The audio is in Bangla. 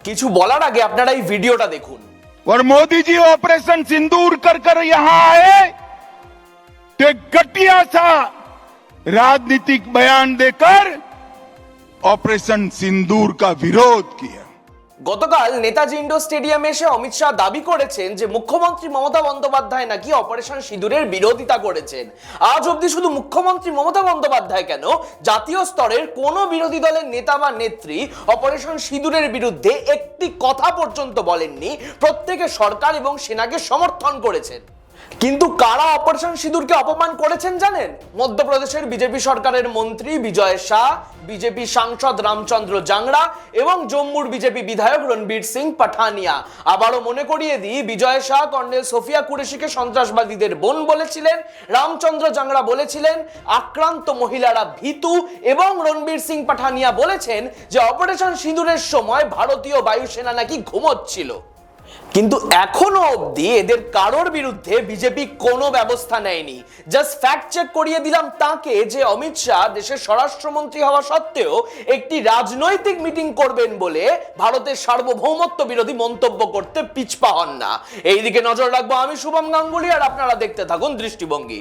কিছু বলার আগে আপনারা এই ভিডিওটা দেখুন। और मोदी जी ऑपरेशन सिंदूर कर कर यहां आए तो एक घटिया सा राजनीतिक बयान देकर ऑपरेशन सिंदूर का विरोध किया। গতকাল নেতাজি ইন্ডোর স্টেডিয়ামে এসে অমিত শাহ দাবি করেছেন যে মুখ্যমন্ত্রী মমতা বন্দ্যোপাধ্যায় নাকি অপারেশন সিঁদুরের বিরোধিতা করেছেন। আজ অবধি শুধু মুখ্যমন্ত্রী মমতা বন্দ্যোপাধ্যায় কেন, জাতীয় স্তরের কোন বিরোধী দলের নেতা বা নেত্রী অপারেশন সিঁদুরের বিরুদ্ধে একটি কথা পর্যন্ত বলেননি। প্রত্যেকে সরকার এবং সেনাকে সমর্থন করেছেন। কিন্তু কারা অপারেশন সিঁদুরকে অপমান করেছেন জানেন? মধ্যপ্রদেশের বিজেপি সরকারের মন্ত্রী বিজয় শাহ, বিজেপি সাংসদ রামচন্দ্র জাংড়া এবং জম্মুর বিজেপি বিধায়ক রণবীর সিং পাঠানিয়া। আবারও মনে করিয়ে দিই, বিজয় শাহ কর্নেল সোফিয়া কুরেশিকে সন্ত্রাসবাদীদের বোন বলেছিলেন, রামচন্দ্র জাংড়া বলেছিলেন আক্রান্ত মহিলারা ভীতু, এবং রণবীর সিং পাঠানিয়া বলেছেন যে অপারেশন সিঁদুরের সময় ভারতীয় বায়ুসেনা নাকি ঘুমোচ্ছিল। কিন্তু এখনো অবধি এদের কারোর বিরুদ্ধে বিজেপি কোনো ব্যবস্থা নেয়নি। জাস্ট ফ্যাক্ট চেক করিয়ে দিলাম তাকে যে অমিত শাহ দেশের স্বরাষ্ট্রমন্ত্রী হওয়া সত্ত্বেও একটি রাজনৈতিক মিটিং করবেন বলে ভারতের সার্বভৌমত্ব বিরোধী মন্তব্য করতে পিছপা হন না। এইদিকে নজর রাখবো আমি শুভম গাঙ্গুলি, আর আপনারা দেখতে থাকুন দৃষ্টিভঙ্গি।